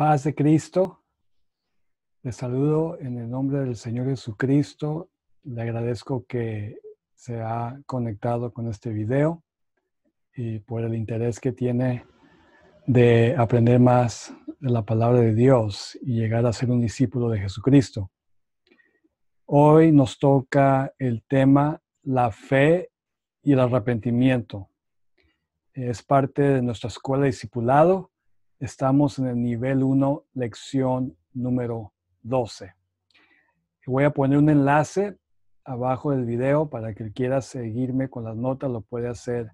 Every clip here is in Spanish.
Paz de Cristo, les saludo en el nombre del Señor Jesucristo. Le agradezco que se ha conectado con este video y por el interés que tiene de aprender más de la palabra de Dios y llegar a ser un discípulo de Jesucristo. Hoy nos toca el tema la fe y el arrepentimiento. Es parte de nuestra escuela de discipulado. Estamos en el nivel 1, lección número 12. Voy a poner un enlace abajo del video para que quiera seguirme con las notas, lo puede hacer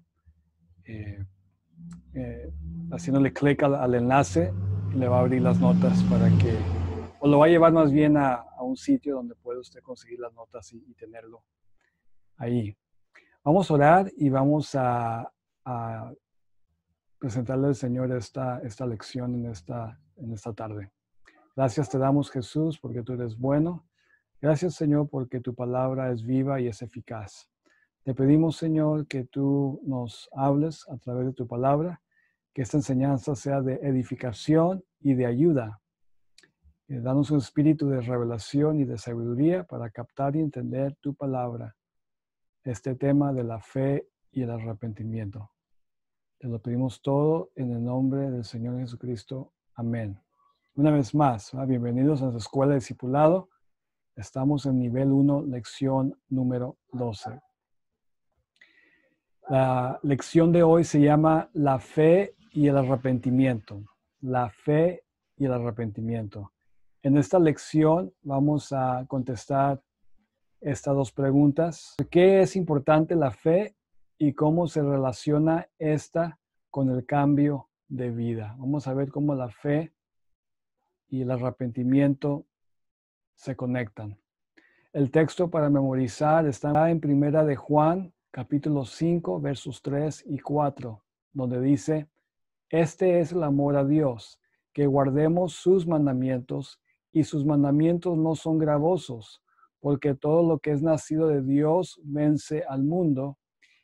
haciéndole clic al enlace y le va a abrir las notas para que, o lo va a llevar más bien a un sitio donde puede usted conseguir las notas y tenerlo ahí. Vamos a orar y vamos a presentarle al Señor esta lección en esta tarde. Gracias te damos, Jesús, porque tú eres bueno. Gracias, Señor, porque tu palabra es viva y es eficaz. Te pedimos, Señor, que tú nos hables a través de tu palabra, que esta enseñanza sea de edificación y de ayuda. Danos un espíritu de revelación y de sabiduría para captar y entender tu palabra, este tema de la fe y el arrepentimiento. Te lo pedimos todo en el nombre del Señor Jesucristo. Amén. Una vez más, bienvenidos a nuestra escuela de discipulado. Estamos en nivel 1, lección número 12. La lección de hoy se llama La fe y el arrepentimiento. La fe y el arrepentimiento. En esta lección vamos a contestar estas dos preguntas. ¿Por qué es importante la fe y cómo se relaciona esta con el cambio de vida? Vamos a ver cómo la fe y el arrepentimiento se conectan. El texto para memorizar está en Primera de Juan, capítulo 5, versos 3 y 4, donde dice, este es el amor a Dios, que guardemos sus mandamientos, y sus mandamientos no son gravosos, porque todo lo que es nacido de Dios vence al mundo,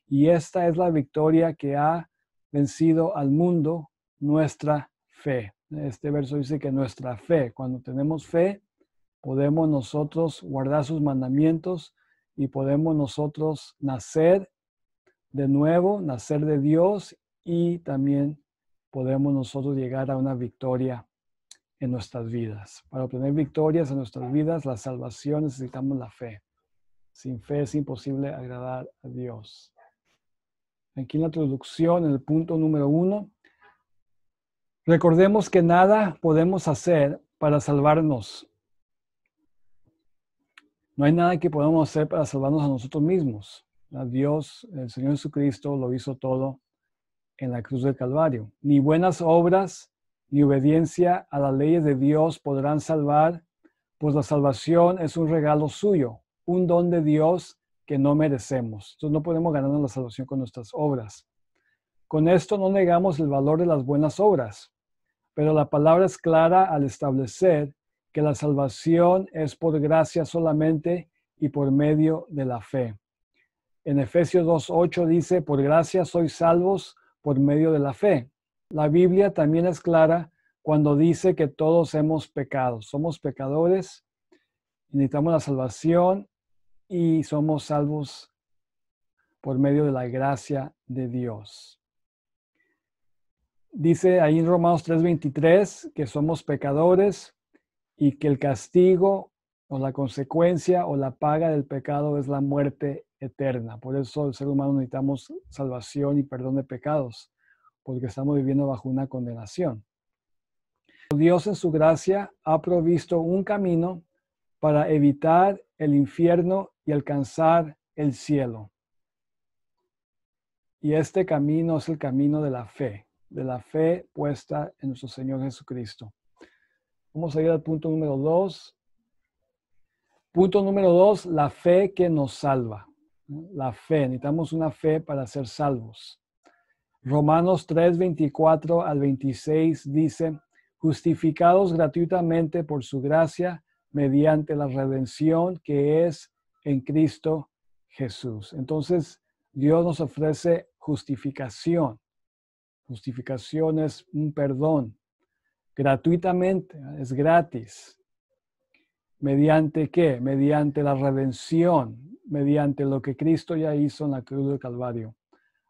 y esta es la victoria que ha vencido al mundo, nuestra fe. Este verso dice que nuestra fe, cuando tenemos fe, podemos nosotros guardar sus mandamientos y podemos nosotros nacer de nuevo, nacer de Dios y también podemos nosotros llegar a una victoria en nuestras vidas. Para obtener victorias en nuestras vidas, la salvación, necesitamos la fe. Sin fe es imposible agradar a Dios. Aquí en la introducción, en el punto número 1, recordemos que nada podemos hacer para salvarnos. No hay nada que podamos hacer para salvarnos a nosotros mismos. Dios, el Señor Jesucristo, lo hizo todo en la cruz del Calvario. Ni buenas obras, ni obediencia a las leyes de Dios podrán salvar, pues la salvación es un regalo suyo, un don de Dios que no merecemos. Entonces no podemos ganarnos la salvación con nuestras obras. Con esto no negamos el valor de las buenas obras, pero la palabra es clara al establecer que la salvación es por gracia solamente y por medio de la fe. En Efesios 2:8 dice, por gracia sois salvos por medio de la fe. La Biblia también es clara cuando dice que todos hemos pecado. Somos pecadores, necesitamos la salvación y somos salvos por medio de la gracia de Dios. Dice ahí en Romanos 3:23 que somos pecadores y que el castigo o la consecuencia o la paga del pecado es la muerte eterna. Por eso el ser humano necesitamos salvación y perdón de pecados, porque estamos viviendo bajo una condenación. Dios en su gracia ha provisto un camino para evitar el infierno y alcanzar el cielo. Y este camino es el camino de la fe puesta en nuestro Señor Jesucristo. Vamos a ir al punto número 2. Punto número 2, la fe que nos salva. La fe, necesitamos una fe para ser salvos. Romanos 3, 24 al 26 dice, justificados gratuitamente por su gracia mediante la redención que es en Cristo Jesús. Entonces, Dios nos ofrece justificación. Justificación es un perdón. gratuitamente, es gratis. ¿Mediante qué? Mediante la redención, mediante lo que Cristo ya hizo en la cruz del Calvario,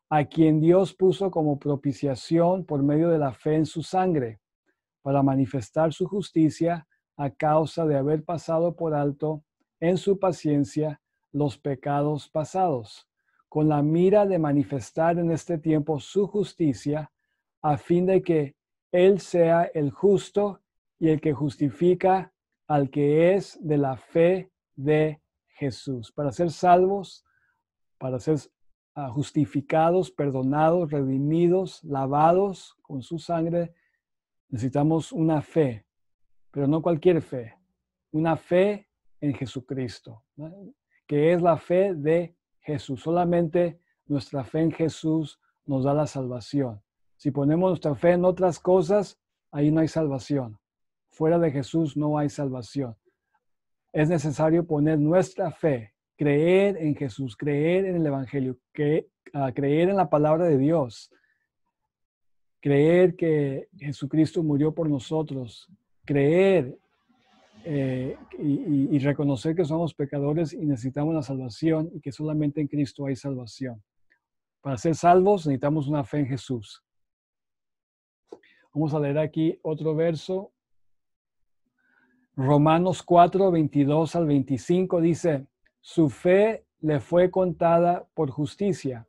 a quien Dios puso como propiciación por medio de la fe en su sangre, para manifestar su justicia a causa de haber pasado por alto en su paciencia los pecados pasados, con la mira de manifestar en este tiempo su justicia, a fin de que Él sea el justo y el que justifica al que es de la fe de Jesús. Para ser salvos, para ser justificados, perdonados, redimidos, lavados con su sangre, necesitamos una fe, pero no cualquier fe, una fe en Jesucristo, ¿no? Que es la fe de Jesús. Solamente nuestra fe en Jesús nos da la salvación. Si ponemos nuestra fe en otras cosas, ahí no hay salvación. Fuera de Jesús no hay salvación. Es necesario poner nuestra fe, creer en Jesús, creer en el Evangelio, creer en la palabra de Dios, creer que Jesucristo murió por nosotros, creer y reconocer que somos pecadores y necesitamos la salvación y que solamente en Cristo hay salvación. Para ser salvos necesitamos una fe en Jesús. Vamos a leer aquí otro verso. Romanos 4, 22 al 25 dice, su fe le fue contada por justicia.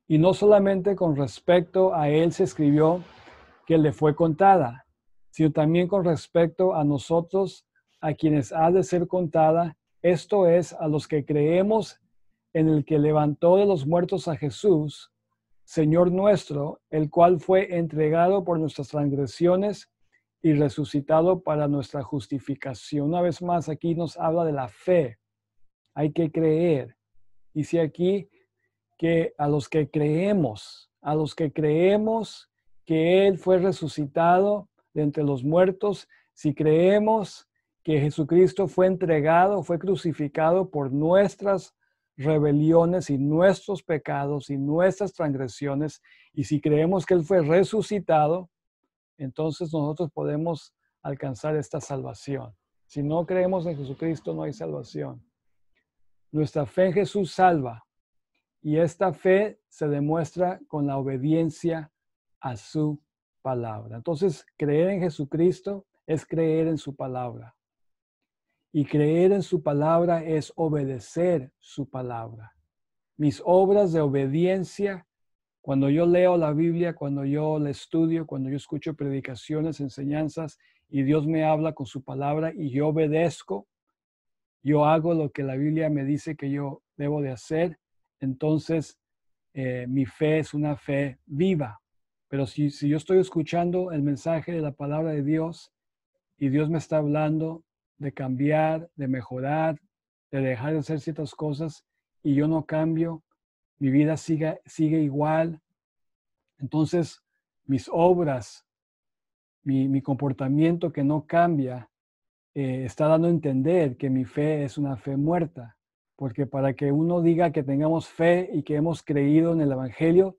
Y no solamente con respecto a él se escribió que le fue contada, sino también con respecto a nosotros, a quienes ha de ser contada, esto es, a los que creemos en el que levantó de los muertos a Jesús, Señor nuestro, el cual fue entregado por nuestras transgresiones y resucitado para nuestra justificación. Una vez más, aquí nos habla de la fe. Hay que creer. Dice aquí que a los que creemos que Él fue resucitado de entre los muertos, si creemos que Jesucristo fue entregado, fue crucificado por nuestras rebeliones y nuestros pecados y nuestras transgresiones, y si creemos que Él fue resucitado, entonces nosotros podemos alcanzar esta salvación. Si no creemos en Jesucristo, no hay salvación. Nuestra fe en Jesús salva. Y esta fe se demuestra con la obediencia a su palabra. Entonces, creer en Jesucristo es creer en su palabra. Y creer en su palabra es obedecer su palabra. Mis obras de obediencia, cuando yo leo la Biblia, cuando yo la estudio, cuando yo escucho predicaciones, enseñanzas, y Dios me habla con su palabra y yo obedezco, yo hago lo que la Biblia me dice que yo debo de hacer, entonces mi fe es una fe viva. Pero si yo estoy escuchando el mensaje de la palabra de Dios y Dios me está hablando de cambiar, de mejorar, de dejar de hacer ciertas cosas y yo no cambio, mi vida sigue igual, entonces mis obras, mi comportamiento que no cambia, está dando a entender que mi fe es una fe muerta. Porque para que uno diga que tengamos fe y que hemos creído en el Evangelio,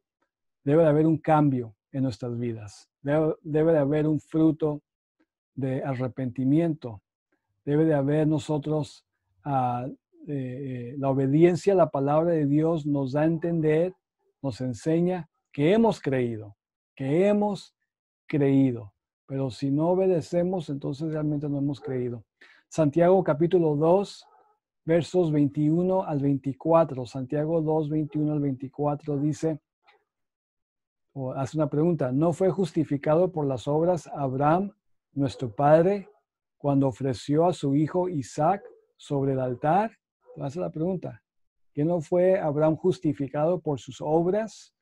debe de haber un cambio en nuestras vidas. Debe de haber un fruto de arrepentimiento. Debe de haber nosotros, la obediencia a la palabra de Dios nos da a entender, nos enseña que hemos creído. Pero si no obedecemos, entonces realmente no hemos creído. Santiago capítulo 2, versos 21 al 24. Santiago 2, 21 al 24 dice, o hace una pregunta, ¿no fue justificado por las obras Abraham, nuestro padre, cuando ofreció a su hijo Isaac sobre el altar? Hace la pregunta, ¿que no fue Abraham justificado por sus obras?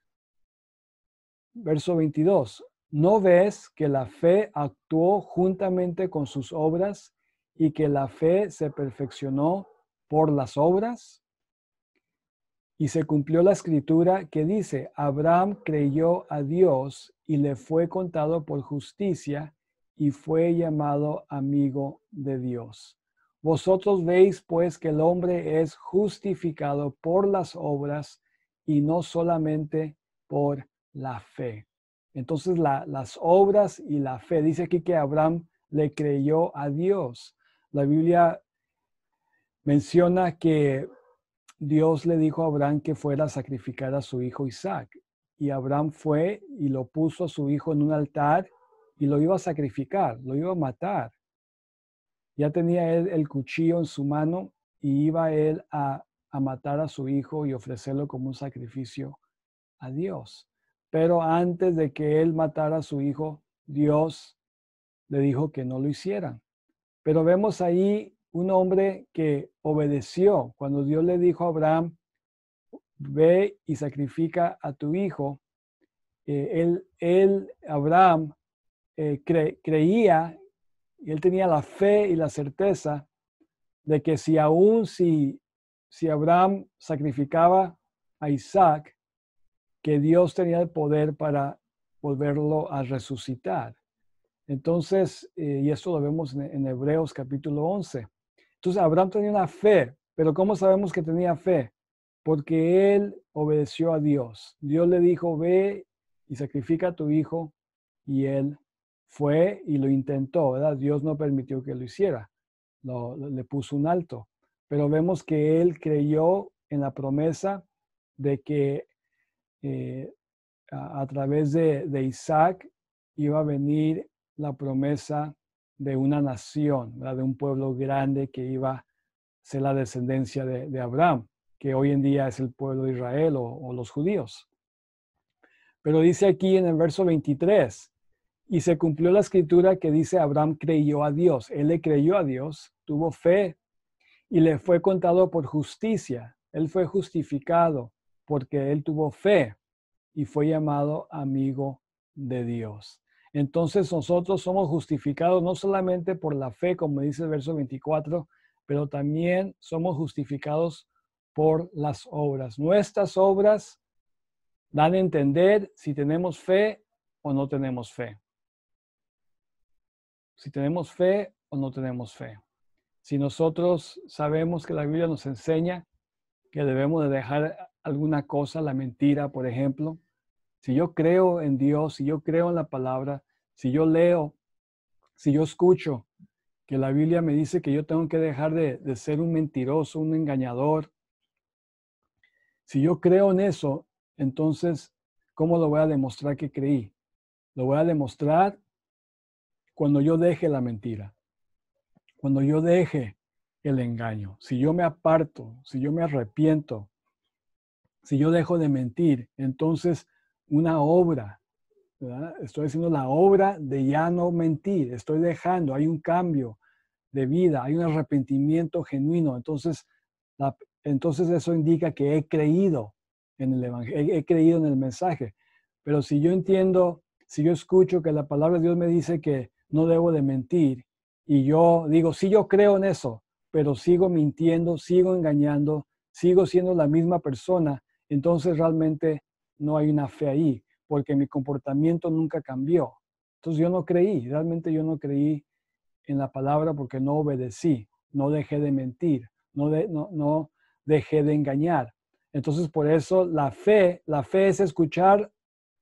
Verso 22, ¿no ves que la fe actuó juntamente con sus obras y que la fe se perfeccionó por las obras? Y se cumplió la escritura que dice, Abraham creyó a Dios y le fue contado por justicia y fue llamado amigo de Dios. Vosotros veis pues que el hombre es justificado por las obras y no solamente por la fe. Entonces las obras y la fe, dice aquí que Abraham le creyó a Dios. La Biblia menciona que Dios le dijo a Abraham que fuera a sacrificar a su hijo Isaac. Y Abraham fue y lo puso a su hijo en un altar y lo iba a sacrificar, lo iba a matar. Ya tenía él el cuchillo en su mano y iba él a matar a su hijo y ofrecerlo como un sacrificio a Dios. Pero antes de que él matara a su hijo, Dios le dijo que no lo hicieran. Pero vemos ahí un hombre que obedeció. Cuando Dios le dijo a Abraham, ve y sacrifica a tu hijo, Abraham, creía, y él tenía la fe y la certeza de que si Abraham sacrificaba a Isaac, que Dios tenía el poder para volverlo a resucitar. Entonces, y esto lo vemos en Hebreos capítulo 11. Entonces, Abraham tenía una fe, pero ¿cómo sabemos que tenía fe? Porque él obedeció a Dios. Dios le dijo, ve y sacrifica a tu hijo, y él fue y lo intentó, ¿verdad? Dios no permitió que lo hiciera, le puso un alto. Pero vemos que él creyó en la promesa de que a través de Isaac iba a venir la promesa de una nación, ¿verdad? De un pueblo grande que iba a ser la descendencia de Abraham, que hoy en día es el pueblo de Israel o los judíos. Pero dice aquí en el verso 23, y se cumplió la escritura que dice Abraham creyó a Dios. Él le creyó a Dios, tuvo fe y le fue contado por justicia. Él fue justificado porque él tuvo fe y fue llamado amigo de Dios. Entonces nosotros somos justificados no solamente por la fe, como dice el verso 24, pero también somos justificados por las obras. Nuestras obras dan a entender si tenemos fe o no tenemos fe. Si tenemos fe o no tenemos fe. Si nosotros sabemos que la Biblia nos enseña que debemos de dejar alguna cosa, la mentira, por ejemplo, si yo creo en Dios, si yo creo en la palabra, si yo leo, si yo escucho que la Biblia me dice que yo tengo que dejar de ser un mentiroso, un engañador, si yo creo en eso, entonces, ¿cómo lo voy a demostrar que creí? Lo voy a demostrar cuando yo deje la mentira, cuando yo deje el engaño. Si yo me aparto, si yo me arrepiento, si yo dejo de mentir, entonces una obra, ¿verdad? Estoy haciendo la obra de ya no mentir, estoy dejando, hay un cambio de vida, hay un arrepentimiento genuino. Entonces, entonces eso indica que he creído en el evangelio, he creído en el mensaje. Pero si yo entiendo, si yo escucho que la palabra de Dios me dice que no debo de mentir y yo digo, sí, yo creo en eso, pero sigo mintiendo, sigo engañando, sigo siendo la misma persona, entonces realmente no hay una fe ahí, porque mi comportamiento nunca cambió. Entonces yo no creí, realmente yo no creí en la palabra porque no obedecí, no dejé de mentir, no dejé de engañar. Entonces por eso la fe es escuchar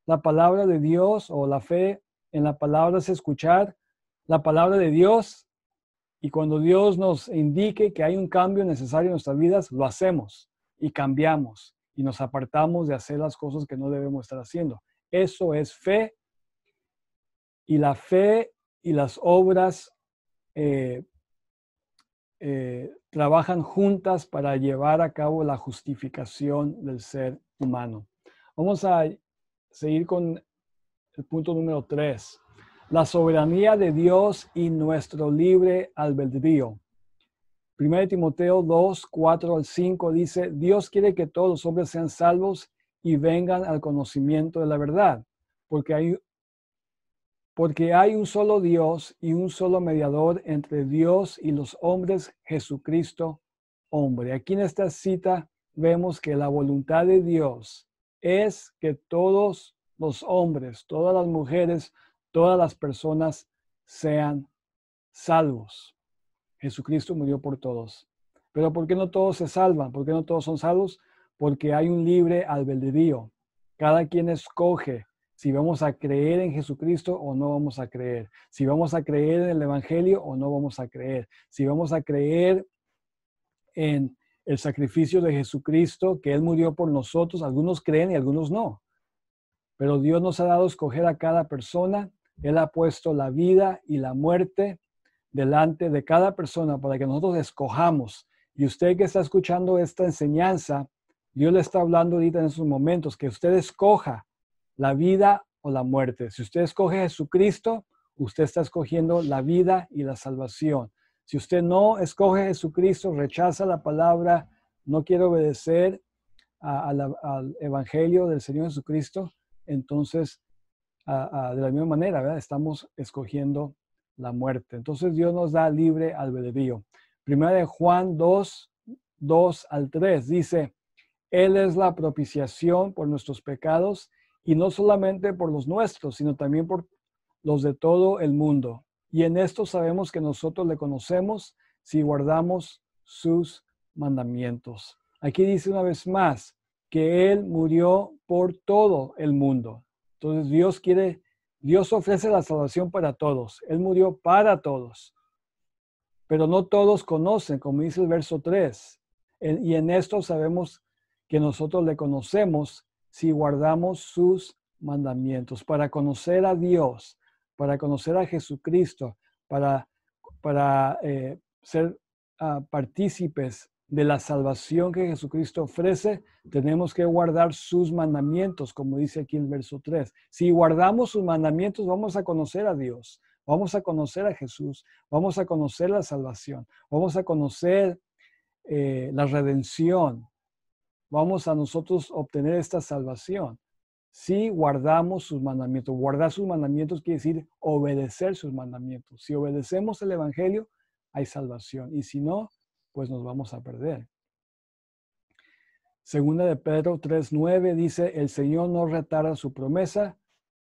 la palabra de Dios, o la fe en la palabra es escuchar la palabra de Dios, y cuando Dios nos indique que hay un cambio necesario en nuestras vidas, lo hacemos y cambiamos y nos apartamos de hacer las cosas que no debemos estar haciendo. Eso es fe, y la fe y las obras trabajan juntas para llevar a cabo la justificación del ser humano. Vamos a seguir con el punto número 3. La soberanía de Dios y nuestro libre albedrío. 1 Timoteo 2, 4 al 5 dice, Dios quiere que todos los hombres sean salvos y vengan al conocimiento de la verdad, porque hay un solo Dios y un solo mediador entre Dios y los hombres, Jesucristo, hombre. Aquí en esta cita vemos que la voluntad de Dios es que todos los hombres, todas las mujeres, todas las personas sean salvos. Jesucristo murió por todos. Pero ¿por qué no todos se salvan? ¿Por qué no todos son salvos? Porque hay un libre albedrío. Cada quien escoge si vamos a creer en Jesucristo o no vamos a creer, si vamos a creer en el Evangelio o no vamos a creer, si vamos a creer en el sacrificio de Jesucristo, que Él murió por nosotros. Algunos creen y algunos no. Pero Dios nos ha dado a escoger a cada persona. Él ha puesto la vida y la muerte delante de cada persona para que nosotros escojamos. Y usted que está escuchando esta enseñanza, Dios le está hablando ahorita en esos momentos, que usted escoja la vida o la muerte. Si usted escoge a Jesucristo, usted está escogiendo la vida y la salvación. Si usted no escoge a Jesucristo, rechaza la palabra, no quiere obedecer al Evangelio del Señor Jesucristo, entonces de la misma manera, ¿verdad? Estamos escogiendo la muerte. Entonces Dios nos da libre albedrío. Primera de Juan 2:2-3 dice, Él es la propiciación por nuestros pecados y no solamente por los nuestros, sino también por los de todo el mundo. Y en esto sabemos que nosotros le conocemos si guardamos sus mandamientos. Aquí dice una vez más que Él murió por todo el mundo. Entonces Dios ofrece la salvación para todos. Él murió para todos. Pero no todos conocen, como dice el verso 3. Y en esto sabemos que nosotros le conocemos si guardamos sus mandamientos. Para conocer a Dios, para conocer a Jesucristo, para ser partícipes de la salvación que Jesucristo ofrece, tenemos que guardar sus mandamientos, como dice aquí el verso 3. Si guardamos sus mandamientos, vamos a conocer a Dios, vamos a conocer a Jesús, vamos a conocer la salvación, vamos a conocer la redención, vamos a nosotros obtener esta salvación. Si guardamos sus mandamientos. Guardar sus mandamientos quiere decir obedecer sus mandamientos. Si obedecemos el Evangelio, hay salvación. Y si no, pues nos vamos a perder. Segunda de Pedro 3:9 dice, el Señor no retarda su promesa,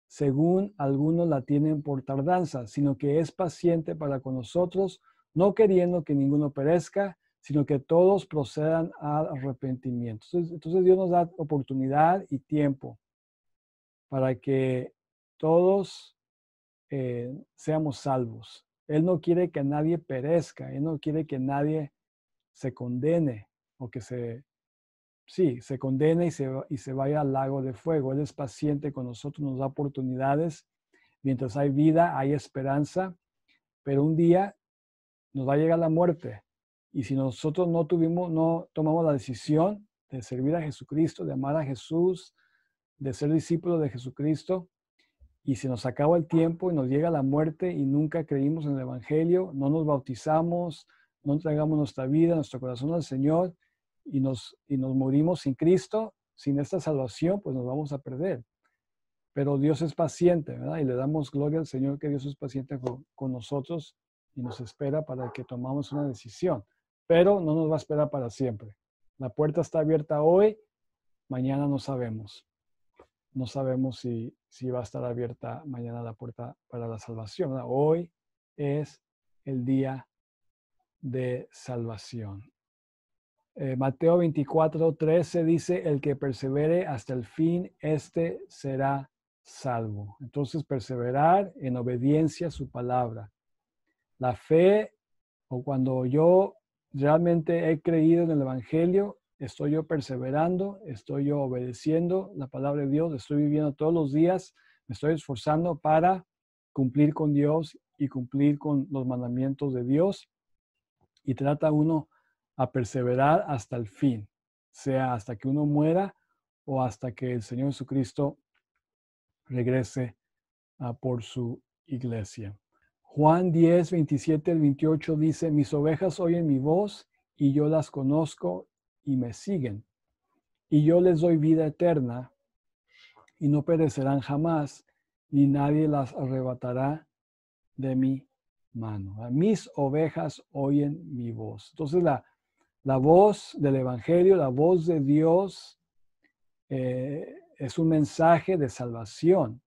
según algunos la tienen por tardanza, sino que es paciente para con nosotros, no queriendo que ninguno perezca, sino que todos procedan al arrepentimiento. Entonces Dios nos da oportunidad y tiempo para que todos seamos salvos. Él no quiere que nadie perezca, Él no quiere que nadie se condene o que se condene y se vaya al lago de fuego. Él es paciente con nosotros, nos da oportunidades. Mientras hay vida, hay esperanza, pero un día nos va a llegar la muerte. Y si nosotros no tomamos la decisión de servir a Jesucristo, de amar a Jesús, de ser discípulos de Jesucristo, y si nos acaba el tiempo y nos llega la muerte y nunca creímos en el Evangelio, no nos bautizamos, no entregamos nuestra vida, nuestro corazón al Señor y nos morimos sin Cristo, sin esta salvación, pues nos vamos a perder. Pero Dios es paciente, ¿verdad? Y le damos gloria al Señor que Dios es paciente con nosotros y nos espera para que tomamos una decisión. Pero no nos va a esperar para siempre. La puerta está abierta hoy, mañana no sabemos. No sabemos si va a estar abierta mañana la puerta para la salvación, ¿verdad? Hoy es el día de salvación. Mateo 24:13 dice, el que persevere hasta el fin, este será salvo. Entonces, perseverar en obediencia a su palabra. La fe, o cuando yo realmente he creído en el Evangelio, estoy yo perseverando, estoy yo obedeciendo la palabra de Dios, estoy viviendo todos los días, me estoy esforzando para cumplir con Dios y cumplir con los mandamientos de Dios. Y trata uno a perseverar hasta el fin, sea hasta que uno muera o hasta que el Señor Jesucristo regrese por su iglesia. Juan 10:27-28 dice, mis ovejas oyen mi voz y yo las conozco y me siguen. Y yo les doy vida eterna y no perecerán jamás, ni nadie las arrebatará de mi mano. Mis ovejas oyen mi voz. Entonces la voz del Evangelio, la voz de Dios es un mensaje de salvación.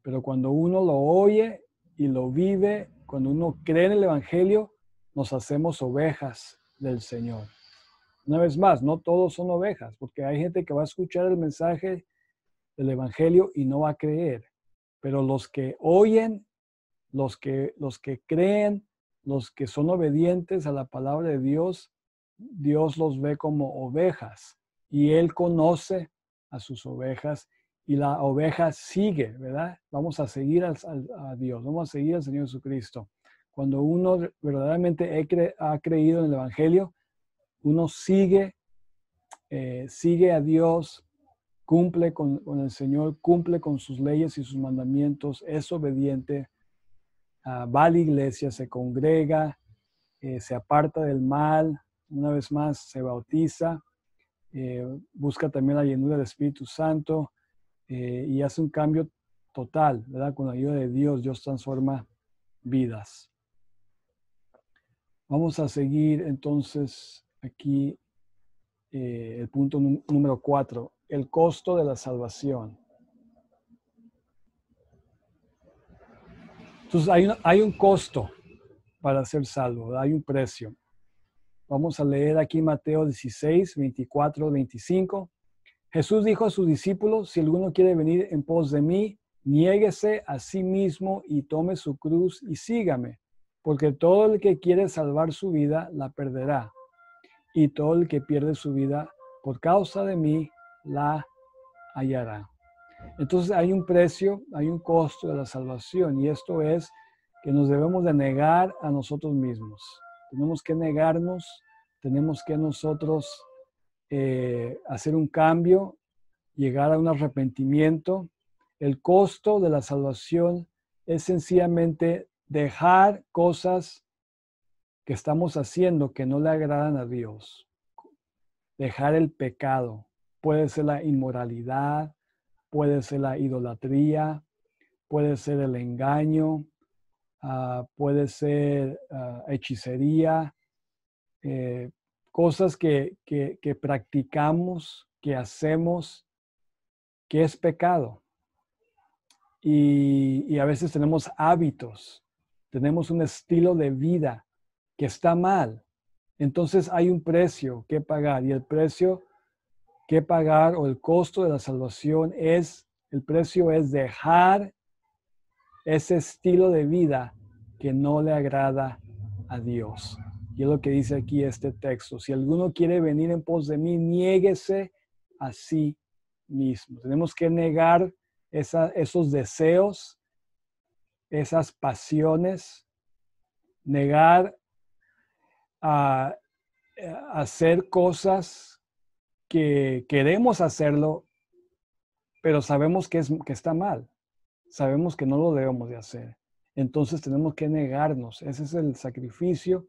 Pero cuando uno lo oye y lo vive, cuando uno cree en el Evangelio, nos hacemos ovejas del Señor. Una vez más, no todos son ovejas, porque hay gente que va a escuchar el mensaje del Evangelio y no va a creer. Pero los que oyen, los que creen, los que son obedientes a la palabra de Dios, Dios los ve como ovejas y Él conoce a sus ovejas y la oveja sigue, ¿verdad? Vamos a seguir a Dios, vamos a seguir al Señor Jesucristo. Cuando uno verdaderamente ha creído en el Evangelio, uno sigue a Dios, cumple con el Señor, cumple con sus leyes y sus mandamientos, es obediente, va a la iglesia, se congrega, se aparta del mal, una vez más se bautiza, busca también la llenura del Espíritu Santo y hace un cambio total, ¿verdad? Con la ayuda de Dios, Dios transforma vidas. Vamos a seguir entonces aquí el punto número 4, el costo de la salvación. Entonces hay un costo para ser salvo, ¿verdad? Hay un precio. Vamos a leer aquí Mateo 16, 24, 25. Jesús dijo a sus discípulos, si alguno quiere venir en pos de mí, niéguese a sí mismo y tome su cruz y sígame, porque todo el que quiere salvar su vida la perderá, y todo el que pierde su vida por causa de mí la hallará. Entonces hay un precio, hay un costo de la salvación, y esto es que nos debemos de negar a nosotros mismos. Tenemos que negarnos, tenemos que nosotros hacer un cambio, llegar a un arrepentimiento. El costo de la salvación es sencillamente dejar cosas que estamos haciendo que no le agradan a Dios. Dejar el pecado. Puede ser la inmoralidad, puede ser la idolatría, puede ser el engaño, puede ser hechicería, cosas que practicamos, que hacemos, que es pecado. Y a veces tenemos hábitos, tenemos un estilo de vida que está mal. Entonces hay un precio que pagar, y el precio que pagar o el costo de la salvación el precio es dejar ese estilo de vida que no le agrada a Dios. Y es lo que dice aquí este texto. Si alguno quiere venir en pos de mí, niéguese a sí mismo. Tenemos que negar esos deseos, esas pasiones, negar a hacer cosas que queremos hacerlo, pero sabemos que está mal. Sabemos que no lo debemos de hacer. Entonces tenemos que negarnos. Ese es el sacrificio,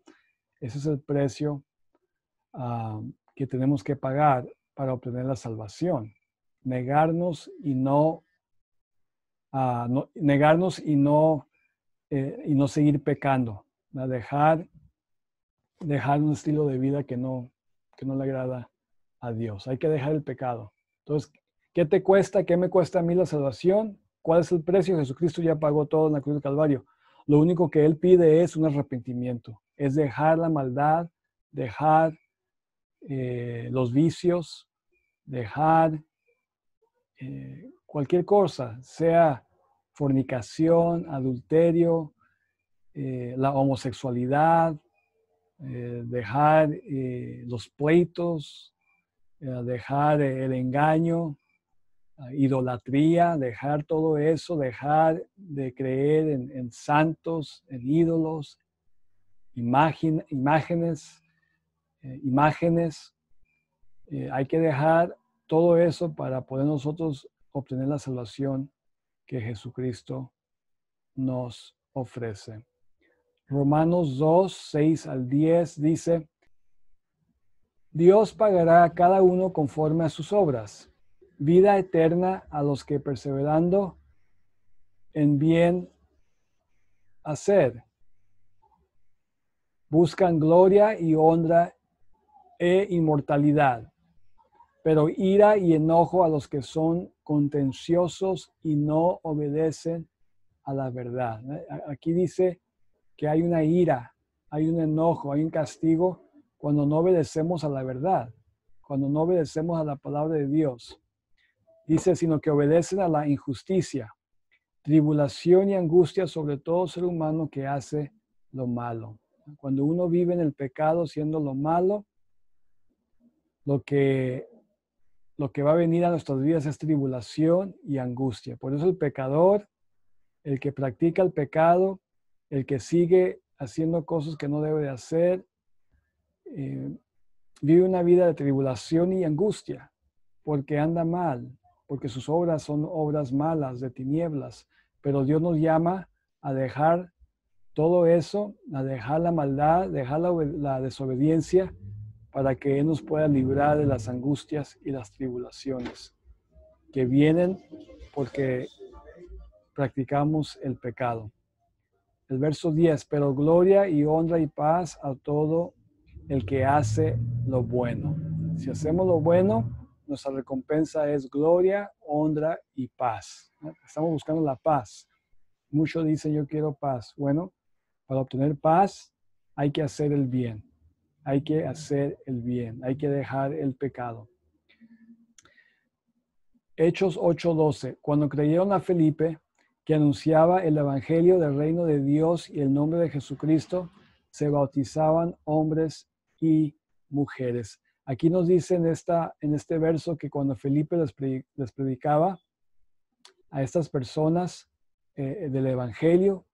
ese es el precio que tenemos que pagar para obtener la salvación. Negarnos y no seguir pecando. Dejar un estilo de vida que no le agrada a Dios. Hay que dejar el pecado. Entonces, ¿qué te cuesta? ¿Qué me cuesta a mí la salvación? ¿Cuál es el precio? Jesucristo ya pagó todo en la cruz del Calvario. Lo único que Él pide es un arrepentimiento. Es dejar la maldad, dejar los vicios, dejar cualquier cosa, sea fornicación, adulterio, la homosexualidad, dejar los pleitos, dejar el engaño, idolatría, dejar todo eso, dejar de creer en santos, en ídolos, imágenes. Hay que dejar todo eso para poder nosotros obtener la salvación que Jesucristo nos ofrece. Romanos 2, 6 al 10 dice, Dios pagará a cada uno conforme a sus obras, vida eterna a los que perseverando en bien hacer, buscan gloria y honra e inmortalidad, pero ira y enojo a los que son contenciosos y no obedecen a la verdad. Aquí dice que hay una ira, hay un enojo, hay un castigo cuando no obedecemos a la verdad, cuando no obedecemos a la palabra de Dios. Dice, sino que obedecen a la injusticia, tribulación y angustia sobre todo ser humano que hace lo malo. Cuando uno vive en el pecado haciendo lo malo, lo que va a venir a nuestras vidas es tribulación y angustia. Por eso el pecador, el que practica el pecado, el que sigue haciendo cosas que no debe de hacer, vive una vida de tribulación y angustia, porque anda mal, porque sus obras son obras malas, de tinieblas. Pero Dios nos llama a dejar todo eso, a dejar la maldad, dejar la desobediencia, para que Él nos pueda librar de las angustias y las tribulaciones que vienen porque practicamos el pecado. El verso 10, pero gloria y honra y paz a todo el que hace lo bueno. Si hacemos lo bueno, nuestra recompensa es gloria, honra y paz. Estamos buscando la paz. Muchos dicen, yo quiero paz. Bueno, para obtener paz hay que hacer el bien. Hay que hacer el bien. Hay que dejar el pecado. Hechos 8:12. Cuando creyeron a Felipe, que anunciaba el evangelio del reino de Dios y el nombre de Jesucristo, se bautizaban hombres y mujeres. Aquí nos dice en este verso que cuando Felipe les predicaba a estas personas del evangelio,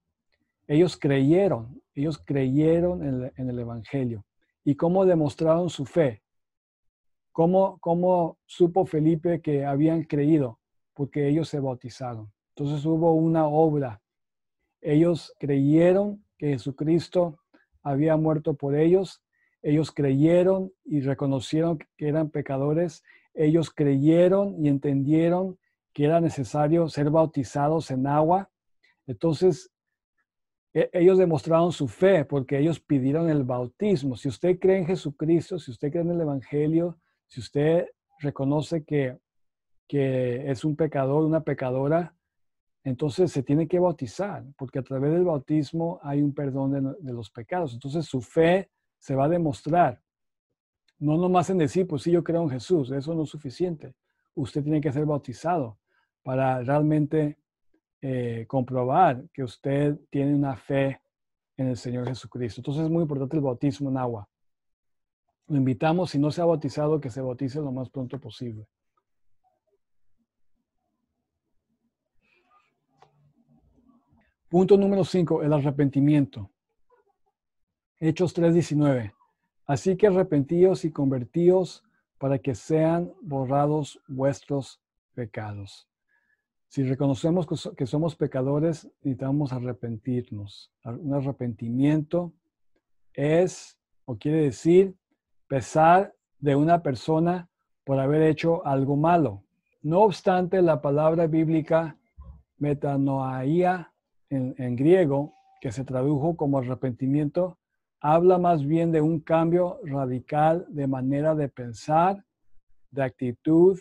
ellos creyeron en el evangelio. ¿Y cómo demostraron su fe? ¿Cómo supo Felipe que habían creído? Porque ellos se bautizaron. Entonces hubo una obra. Ellos creyeron que Jesucristo había muerto por ellos. Ellos creyeron y reconocieron que eran pecadores. Ellos creyeron y entendieron que era necesario ser bautizados en agua. Entonces, ellos demostraron su fe porque ellos pidieron el bautismo. Si usted cree en Jesucristo, si usted cree en el Evangelio, si usted reconoce que es un pecador, una pecadora, entonces se tiene que bautizar, porque a través del bautismo hay un perdón de los pecados. Entonces su fe se va a demostrar. No nomás en decir, pues sí, yo creo en Jesús, eso no es suficiente. Usted tiene que ser bautizado para realmente comprobar que usted tiene una fe en el Señor Jesucristo. Entonces es muy importante el bautismo en agua. Lo invitamos, si no se ha bautizado, que se bautice lo más pronto posible. Punto número 5, el arrepentimiento. Hechos 3:19. Así que arrepentíos y convertíos para que sean borrados vuestros pecados. Si reconocemos que somos pecadores, necesitamos arrepentirnos. Un arrepentimiento es, o quiere decir, pesar de una persona por haber hecho algo malo. No obstante, la palabra bíblica metanoia en griego, que se tradujo como arrepentimiento, habla más bien de un cambio radical de manera de pensar, de actitud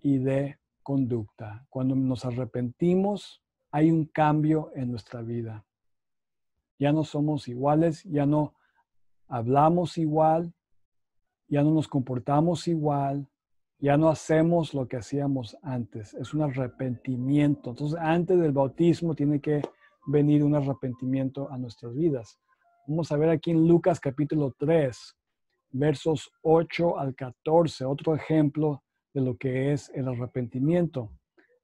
y de conducta. Cuando nos arrepentimos, hay un cambio en nuestra vida. Ya no somos iguales, ya no hablamos igual, ya no nos comportamos igual, ya no hacemos lo que hacíamos antes. Es un arrepentimiento. Entonces, antes del bautismo tiene que venir un arrepentimiento a nuestras vidas. Vamos a ver aquí en Lucas capítulo 3, versos 8 al 14, otro ejemplo de lo que es el arrepentimiento.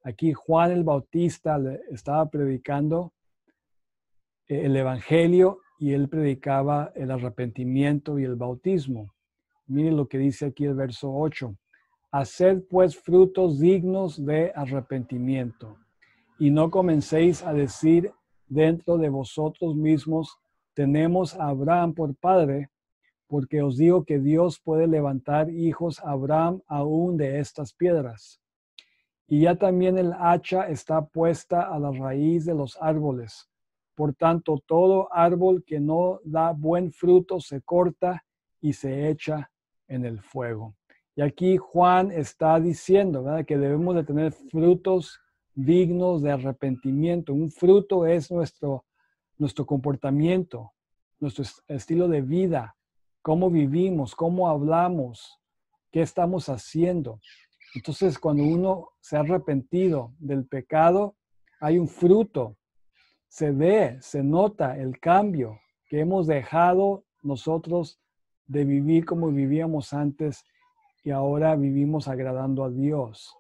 Aquí Juan el Bautista estaba predicando el evangelio y él predicaba el arrepentimiento y el bautismo. Miren lo que dice aquí el verso 8. Haced pues frutos dignos de arrepentimiento y no comencéis a decir dentro de vosotros mismos, tenemos a Abraham por padre, porque os digo que Dios puede levantar hijos a Abraham aún de estas piedras. Y ya también el hacha está puesta a la raíz de los árboles. Por tanto, todo árbol que no da buen fruto se corta y se echa en el fuego. Y aquí Juan está diciendo, ¿verdad?, que debemos de tener frutos dignos de arrepentimiento. Un fruto es nuestro comportamiento, nuestro estilo de vida, cómo vivimos, cómo hablamos, qué estamos haciendo. Entonces, cuando uno se ha arrepentido del pecado, hay un fruto. Se ve, se nota el cambio que hemos dejado nosotros de vivir como vivíamos antes y ahora vivimos agradando a Dios.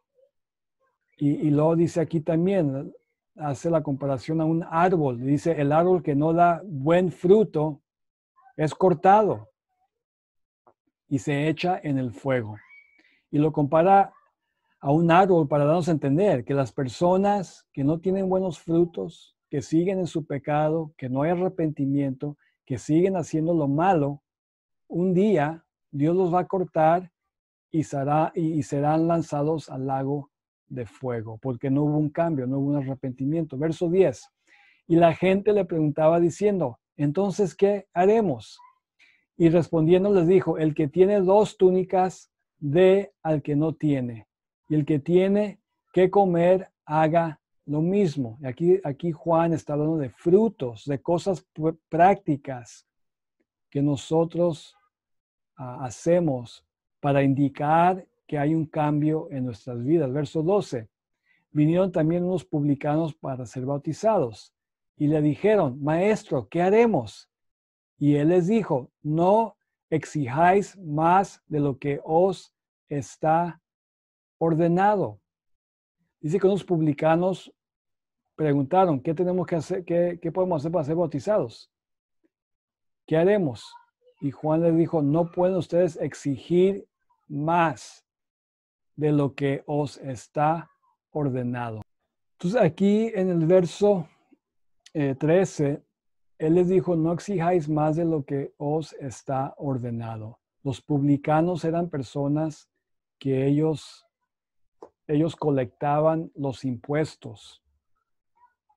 Y luego dice aquí también, hace la comparación a un árbol. Dice, el árbol que no da buen fruto es cortado y se echa en el fuego. Y lo compara a un árbol para darnos a entender que las personas que no tienen buenos frutos, que siguen en su pecado, que no hay arrepentimiento, que siguen haciendo lo malo, un día Dios los va a cortar y serán lanzados al lago de fuego, porque no hubo un cambio, no hubo un arrepentimiento. Verso 10. Y la gente le preguntaba diciendo, entonces, ¿qué haremos? Y respondiendo les dijo, el que tiene 2 túnicas, dé al que no tiene. Y el que tiene que comer, haga lo mismo. Y aquí Juan está hablando de frutos, de cosas prácticas que nosotros hacemos para indicar que hay un cambio en nuestras vidas. Verso 12. Vinieron también unos publicanos para ser bautizados y le dijeron, maestro, ¿qué haremos? Y él les dijo, no exijáis más de lo que os está ordenado. Dice que unos publicanos preguntaron, ¿qué tenemos que hacer? ¿Qué podemos hacer para ser bautizados? ¿Qué haremos? Y Juan les dijo, no pueden ustedes exigir más de lo que os está ordenado. Entonces aquí en el verso 13, él les dijo, no exijáis más de lo que os está ordenado. Los publicanos eran personas que ellos colectaban los impuestos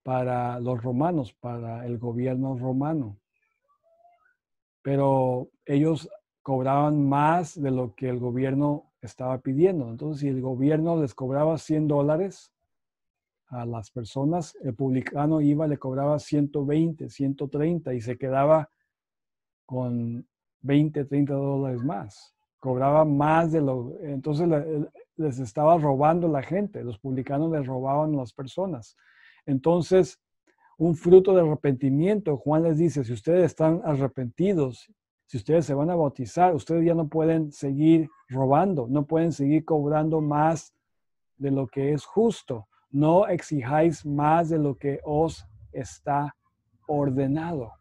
para los romanos, para el gobierno romano. Pero ellos cobraban más de lo que el gobierno estaba pidiendo. Entonces, si el gobierno les cobraba $100 a las personas, el publicano iba, le cobraba 120, 130 y se quedaba con 20, $30 más. Cobraba más de lo... Entonces les estaba robando la gente. Los publicanos les robaban a las personas. Entonces, un fruto de arrepentimiento, Juan les dice, si ustedes están arrepentidos, si ustedes se van a bautizar, ustedes ya no pueden seguir robando, no pueden seguir cobrando más de lo que es justo. No exijáis más de lo que os está ordenado.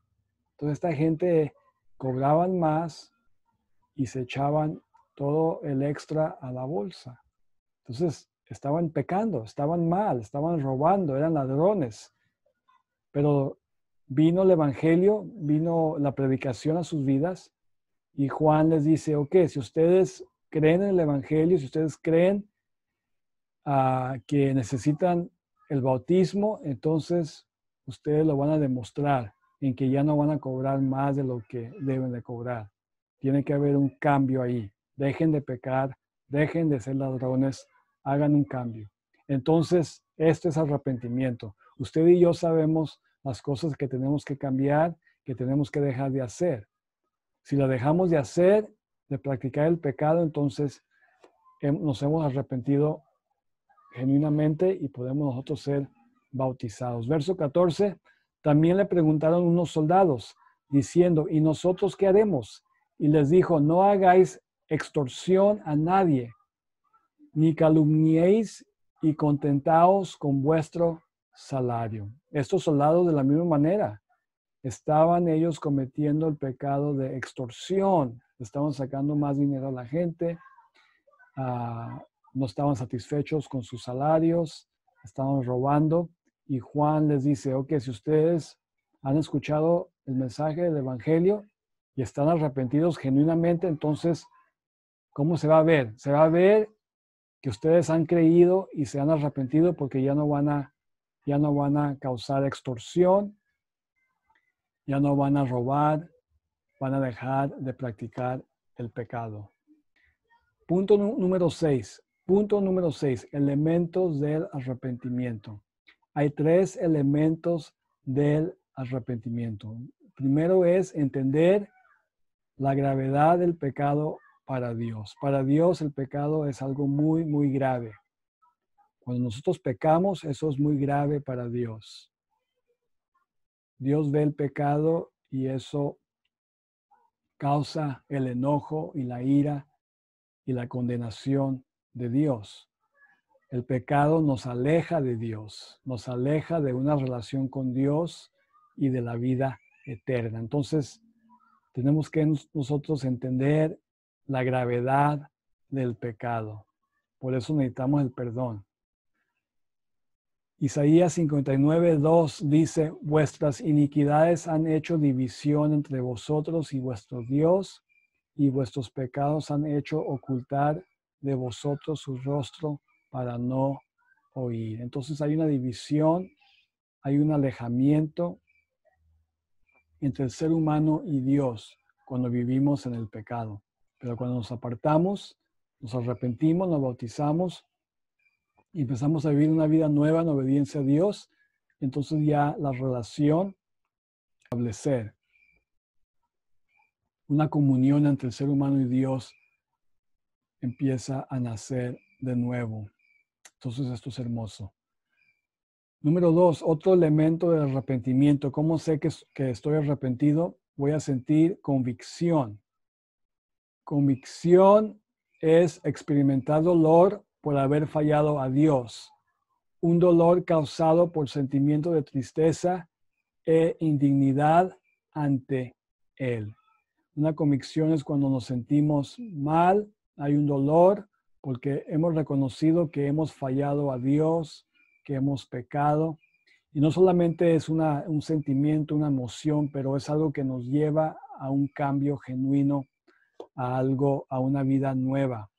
Entonces esta gente cobraban más y se echaban todo el extra a la bolsa. Entonces estaban pecando, estaban mal, estaban robando, eran ladrones. Pero vino el evangelio, vino la predicación a sus vidas y Juan les dice, ok, si ustedes creen en el evangelio, si ustedes creen que necesitan el bautismo, entonces ustedes lo van a demostrar en que ya no van a cobrar más de lo que deben de cobrar. Tiene que haber un cambio ahí. Dejen de pecar, dejen de ser ladrones, hagan un cambio. Entonces, esto es arrepentimiento. Usted y yo sabemos las cosas que tenemos que cambiar, que tenemos que dejar de hacer. Si la dejamos de hacer, de practicar el pecado, entonces nos hemos arrepentido genuinamente y podemos nosotros ser bautizados. Verso 14, también le preguntaron unos soldados diciendo, ¿y nosotros qué haremos? Y les dijo, no hagáis extorsión a nadie, ni calumniéis y contentaos con vuestro salario. Estos soldados de la misma manera estaban ellos cometiendo el pecado de extorsión, estaban sacando más dinero a la gente, no estaban satisfechos con sus salarios, estaban robando. Y Juan les dice, ok, si ustedes han escuchado el mensaje del evangelio y están arrepentidos genuinamente, entonces, ¿cómo se va a ver? Se va a ver que ustedes han creído y se han arrepentido porque ya no van a causar extorsión, ya no van a robar, van a dejar de practicar el pecado. Punto número 6. Punto número 6. Elementos del arrepentimiento. Hay 3 elementos del arrepentimiento. Primero es entender la gravedad del pecado para Dios. Para Dios el pecado es algo muy, muy grave. Cuando nosotros pecamos, eso es muy grave para Dios. Dios ve el pecado y eso causa el enojo y la ira y la condenación de Dios. El pecado nos aleja de Dios, nos aleja de una relación con Dios y de la vida eterna. Entonces, tenemos que nosotros entender la gravedad del pecado. Por eso necesitamos el perdón. Isaías 59:2 dice: vuestras iniquidades han hecho división entre vosotros y vuestro Dios, y vuestros pecados han hecho ocultar de vosotros su rostro para no oír. Entonces hay una división, hay un alejamiento entre el ser humano y Dios cuando vivimos en el pecado. Pero cuando nos apartamos, nos arrepentimos, nos bautizamos y empezamos a vivir una vida nueva en obediencia a Dios, entonces ya la relación, establecer una comunión entre el ser humano y Dios empieza a nacer de nuevo. Entonces esto es hermoso. Número 2, otro elemento del arrepentimiento. ¿Cómo sé que estoy arrepentido? Voy a sentir convicción. Convicción es experimentar dolor por haber fallado a Dios. Un dolor causado por sentimiento de tristeza e indignidad ante Él. Una convicción es cuando nos sentimos mal, hay un dolor porque hemos reconocido que hemos fallado a Dios, que hemos pecado. Y no solamente es un sentimiento, una emoción, pero es algo que nos lleva a un cambio genuino, a una vida nueva.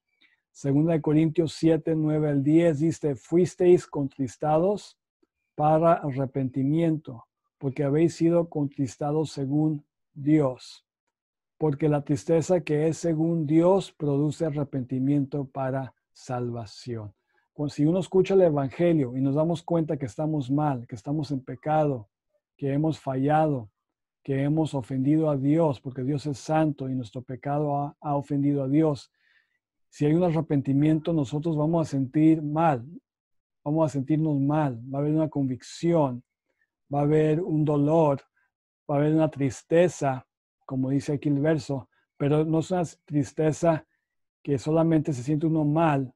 Segunda de Corintios 7, 9 al 10 dice: fuisteis contristados para arrepentimiento, porque habéis sido contristados según Dios. Porque la tristeza que es según Dios produce arrepentimiento para salvación. Si uno escucha el Evangelio y nos damos cuenta que estamos mal, que estamos en pecado, que hemos fallado, que hemos ofendido a Dios, porque Dios es santo y nuestro pecado ha ofendido a Dios. Si hay un arrepentimiento, nosotros vamos a sentir mal, vamos a sentirnos mal, va a haber una convicción, va a haber un dolor, va a haber una tristeza, como dice aquí el verso, pero no es una tristeza que solamente se siente uno mal,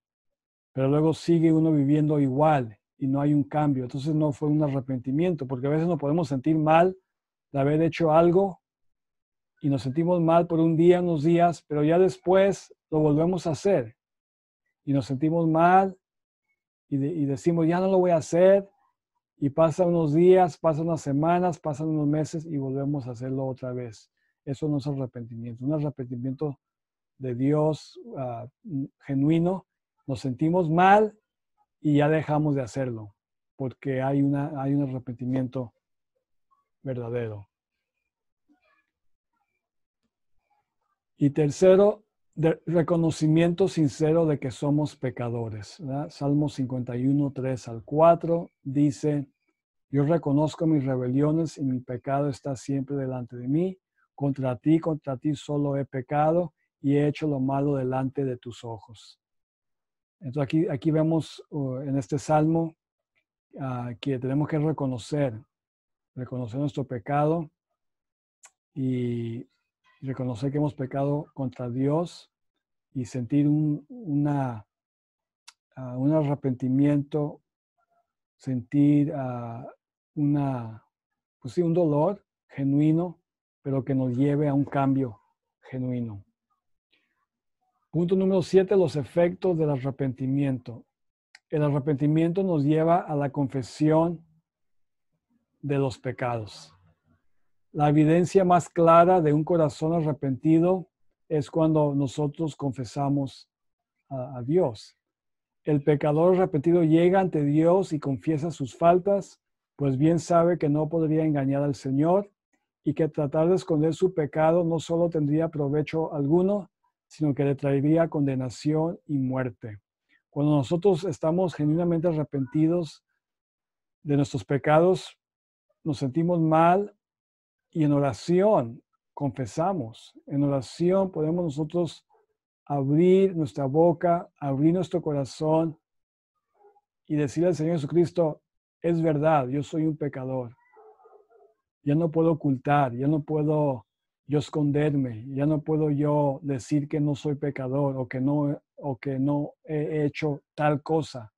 pero luego sigue uno viviendo igual y no hay un cambio. Entonces no fue un arrepentimiento, porque a veces nos podemos sentir mal de haber hecho algo y nos sentimos mal por un día, unos días, pero ya después lo volvemos a hacer y nos sentimos mal y decimos, ya no lo voy a hacer, y pasan unos días, pasan unas semanas, pasan unos meses y volvemos a hacerlo otra vez. Eso no es arrepentimiento. Un arrepentimiento de Dios genuino. Nos sentimos mal y ya dejamos de hacerlo porque hay un arrepentimiento verdadero. Y tercero, reconocimiento sincero de que somos pecadores, ¿verdad? Salmo 51, 3 al 4 dice: yo reconozco mis rebeliones y mi pecado está siempre delante de mí. Contra ti solo he pecado y he hecho lo malo delante de tus ojos. Entonces aquí vemos en este salmo que tenemos que reconocer nuestro pecado y reconocer que hemos pecado contra Dios y sentir un arrepentimiento, sentir un dolor genuino, pero que nos lleve a un cambio genuino. Punto número 7, los efectos del arrepentimiento. El arrepentimiento nos lleva a la confesión de los pecados. La evidencia más clara de un corazón arrepentido es cuando nosotros confesamos a Dios. El pecador arrepentido llega ante Dios y confiesa sus faltas, pues bien sabe que no podría engañar al Señor y que tratar de esconder su pecado no solo tendría provecho alguno, sino que le traería condenación y muerte. Cuando nosotros estamos genuinamente arrepentidos de nuestros pecados, nos sentimos mal y en oración confesamos. En oración podemos nosotros abrir nuestra boca, abrir nuestro corazón y decirle al Señor Jesucristo, es verdad, yo soy un pecador. Ya no puedo ocultar, ya no puedo yo esconderme, ya no puedo yo decir que no soy pecador o que no he hecho tal cosa.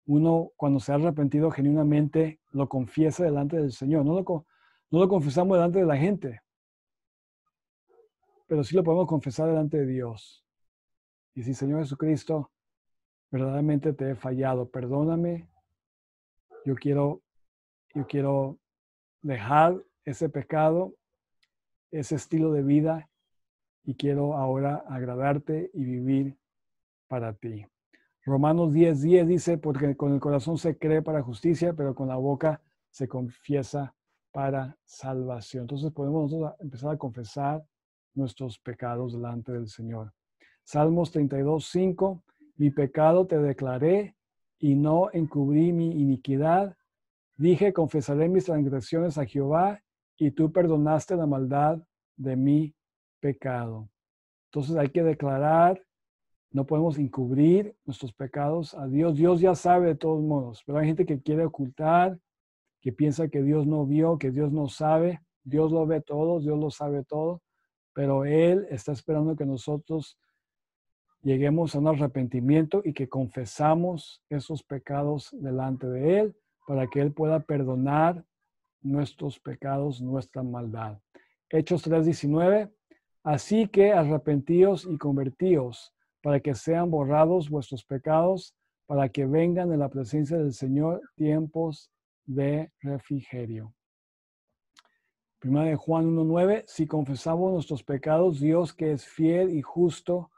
Uno, cuando se ha arrepentido genuinamente, lo confiesa delante del Señor. No lo confesamos delante de la gente, pero sí lo podemos confesar delante de Dios. Y si, Señor Jesucristo, verdaderamente te he fallado, perdóname. Yo quiero dejar ese pecado, ese estilo de vida, y quiero ahora agradarte y vivir para ti. Romanos 10:10 dice, porque con el corazón se cree para justicia, pero con la boca se confiesa para salvación. Entonces podemos nosotros empezar a confesar nuestros pecados delante del Señor. Salmos 32:5, mi pecado te declaré y no encubrí mi iniquidad. Dije, confesaré mis transgresiones a Jehová y tú perdonaste la maldad de mi pecado. Entonces hay que declarar, no podemos encubrir nuestros pecados a Dios. Dios ya sabe de todos modos, pero hay gente que quiere ocultar, que piensa que Dios no vio, que Dios no sabe. Dios lo ve todo, Dios lo sabe todo, pero Él está esperando que nosotros lleguemos a un arrepentimiento y que confesamos esos pecados delante de Él para que Él pueda perdonar nuestros pecados, nuestra maldad. Hechos 3:19, así que arrepentíos y convertíos para que sean borrados vuestros pecados, para que vengan en la presencia del Señor tiempos de refrigerio. Primera de Juan 1:9, si confesamos nuestros pecados, Dios que es fiel y justo,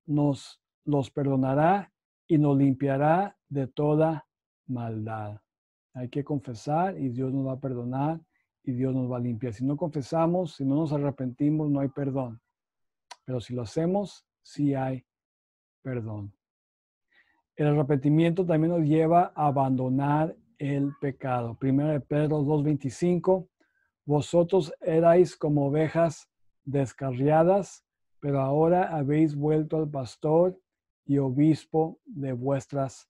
nos los perdonará y nos limpiará de toda maldad. Hay que confesar y Dios nos va a perdonar y Dios nos va a limpiar. Si no confesamos, si no nos arrepentimos, no hay perdón. Pero si lo hacemos, sí hay perdón. El arrepentimiento también nos lleva a abandonar el pecado. Primero de Pedro 2:25, vosotros erais como ovejas descarriadas, pero ahora habéis vuelto al pastor y obispo de vuestras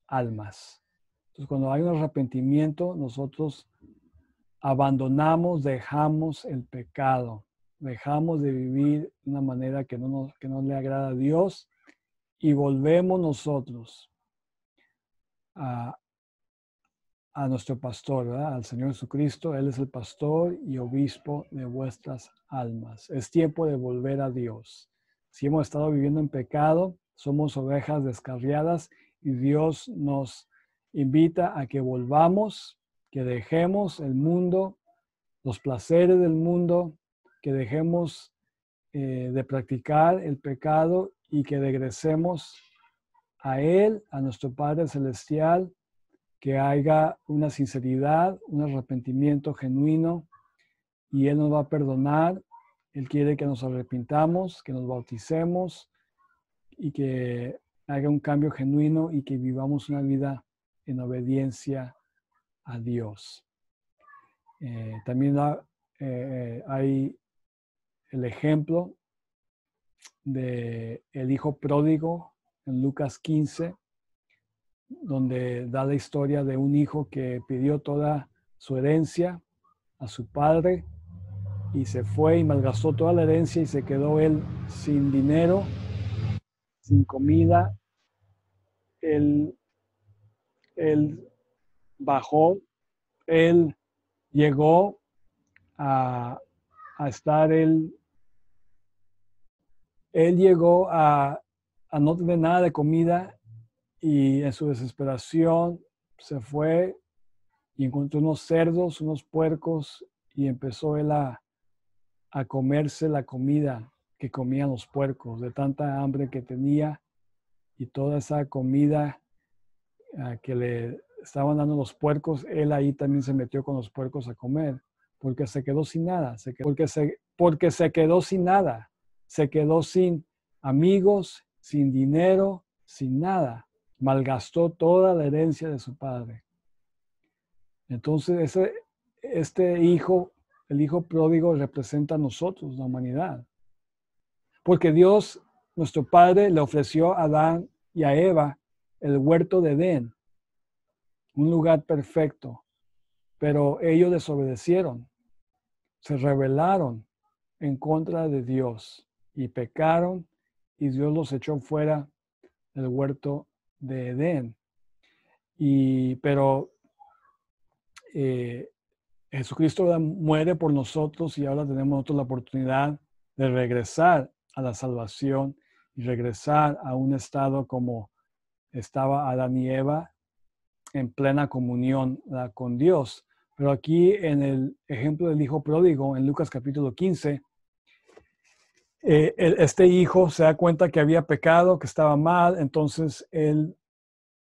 almas. Entonces, cuando hay un arrepentimiento, nosotros abandonamos, dejamos el pecado, dejamos de vivir de una manera que no le agrada a Dios y volvemos nosotros a nuestro pastor, ¿verdad? Al Señor Jesucristo. Él es el pastor y obispo de vuestras almas. Es tiempo de volver a Dios. Si hemos estado viviendo en pecado, somos ovejas descarriadas y Dios nos invita a que volvamos, que dejemos el mundo, los placeres del mundo, que dejemos de practicar el pecado y que regresemos a Él, a nuestro Padre Celestial, que haya una sinceridad, un arrepentimiento genuino y Él nos va a perdonar. Él quiere que nos arrepintamos, que nos bauticemos y que haga un cambio genuino y que vivamos una vida en obediencia a Dios. También hay el ejemplo de el hijo pródigo en Lucas 15, donde da la historia de un hijo que pidió toda su herencia a su padre y se fue y malgastó toda la herencia y se quedó él sin dinero, sin comida. Él bajó, él llegó a estar, él llegó a no tener nada de comida y en su desesperación se fue y encontró unos cerdos, unos puercos y empezó él a comerse la comida que comían los puercos, de tanta hambre que tenía y toda esa comida que le estaban dando los puercos, él ahí también se metió con los puercos a comer, porque se quedó sin nada, porque se quedó sin nada, se quedó sin amigos, sin dinero, sin nada, malgastó toda la herencia de su padre. Entonces este hijo, el hijo pródigo representa a nosotros, la humanidad, porque Dios nuestro Padre le ofreció a Adán y a Eva el huerto de Edén, un lugar perfecto, pero ellos desobedecieron, se rebelaron en contra de Dios y pecaron y Dios los echó fuera del huerto de Edén. Pero Jesucristo muere por nosotros y ahora tenemos nosotros la oportunidad de regresar a la salvación y regresar a un estado como estaba Adán y Eva, en plena comunión con Dios. Pero aquí en el ejemplo del hijo pródigo, en Lucas capítulo 15, este hijo se da cuenta que había pecado, que estaba mal, entonces él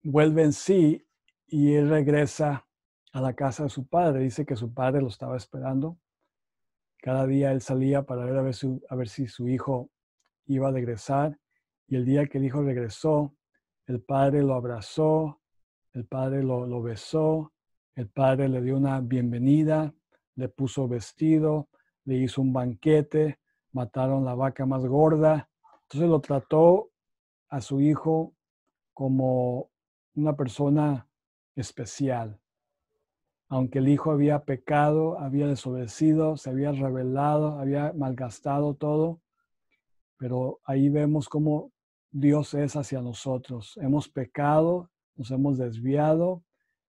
vuelve en sí y él regresa a la casa de su padre. Dice que su padre lo estaba esperando. Cada día él salía para ver a ver si su hijo iba a regresar. Y el día que el hijo regresó, el padre lo abrazó, el padre lo besó, el padre le dio una bienvenida, le puso vestido, le hizo un banquete, mataron la vaca más gorda. Entonces lo trató a su hijo como una persona especial. Aunque el hijo había pecado, había desobedecido, se había rebelado, había malgastado todo, pero ahí vemos cómo Dios es hacia nosotros. Hemos pecado, nos hemos desviado,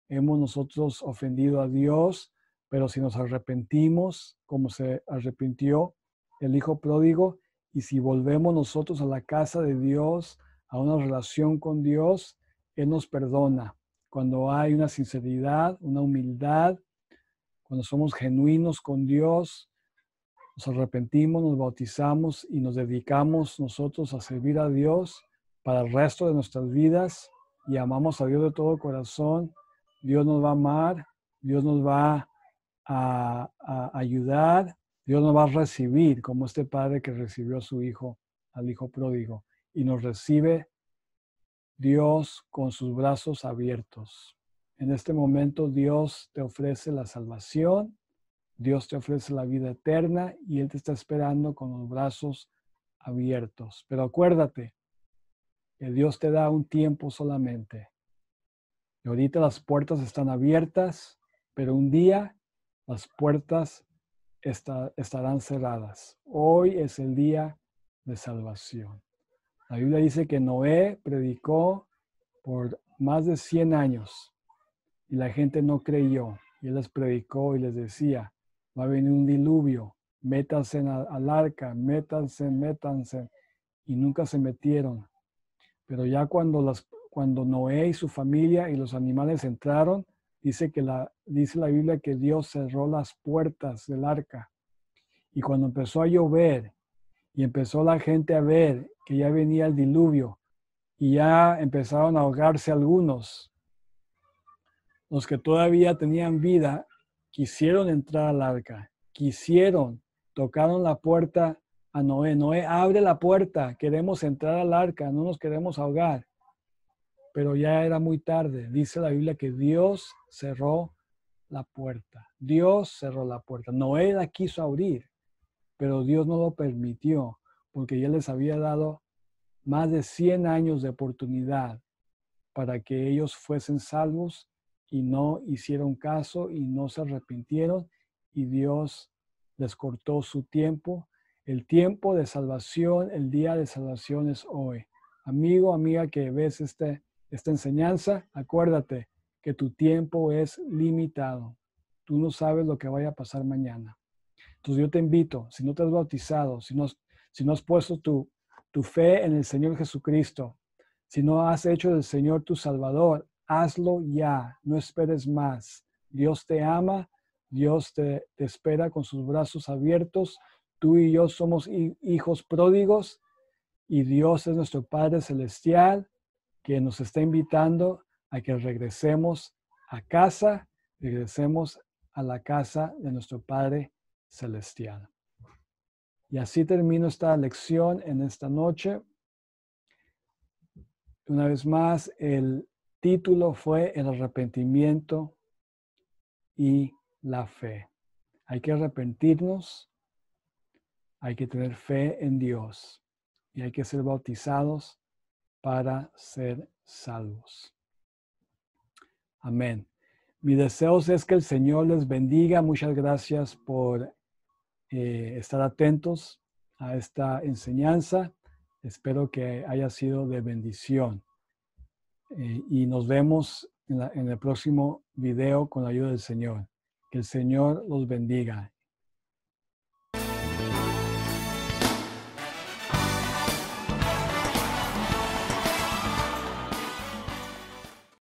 hemos nosotros ofendido a Dios, pero si nos arrepentimos, como se arrepintió el hijo pródigo, y si volvemos nosotros a la casa de Dios, a una relación con Dios, Él nos perdona. Cuando hay una sinceridad, una humildad, cuando somos genuinos con Dios, nos arrepentimos, nos bautizamos y nos dedicamos nosotros a servir a Dios para el resto de nuestras vidas y amamos a Dios de todo corazón, Dios nos va a amar, Dios nos va a ayudar, Dios nos va a recibir como este padre que recibió a su hijo, al hijo pródigo, y nos recibe Dios con sus brazos abiertos. En este momento Dios te ofrece la salvación, Dios te ofrece la vida eterna y Él te está esperando con los brazos abiertos. Pero acuérdate que Dios te da un tiempo solamente. Y ahorita las puertas están abiertas, pero un día las puertas estarán cerradas. Hoy es el día de salvación. La Biblia dice que Noé predicó por más de 100 años y la gente no creyó. Y él les predicó y les decía, va a venir un diluvio, métanse al arca, métanse. Y nunca se metieron. Pero ya cuando Noé y su familia y los animales entraron, dice la Biblia que Dios cerró las puertas del arca. Y cuando empezó a llover y empezó la gente a ver que ya venía el diluvio y ya empezaron a ahogarse algunos, los que todavía tenían vida quisieron entrar al arca, tocaron la puerta a Noé. Noé, abre la puerta, queremos entrar al arca, no nos queremos ahogar. Pero ya era muy tarde. Dice la Biblia que Dios cerró la puerta. Dios cerró la puerta. Noé la quiso abrir, pero Dios no lo permitió, porque ya les había dado más de 100 años de oportunidad para que ellos fuesen salvos y no hicieron caso y no se arrepintieron y Dios les cortó su tiempo. El tiempo de salvación, el día de salvación es hoy. Amigo, amiga que ves esta enseñanza, acuérdate que tu tiempo es limitado. Tú no sabes lo que vaya a pasar mañana. Entonces yo te invito, si no te has bautizado, si no has puesto tu fe en el Señor Jesucristo, si no has hecho del Señor tu Salvador, hazlo ya, no esperes más. Dios te ama, Dios te espera con sus brazos abiertos. Tú y yo somos hijos pródigos y Dios es nuestro Padre Celestial que nos está invitando a que regresemos a casa, regresemos a la casa de nuestro Padre Celestial. Y así termino esta lección en esta noche. Una vez más, el título fue el arrepentimiento y la fe. Hay que arrepentirnos, hay que tener fe en Dios. y hay que ser bautizados para ser salvos. Amén. Mi deseo es que el Señor les bendiga. Muchas gracias por estar atentos a esta enseñanza. Espero que haya sido de bendición. Y nos vemos en el próximo video con la ayuda del Señor. Que el Señor los bendiga.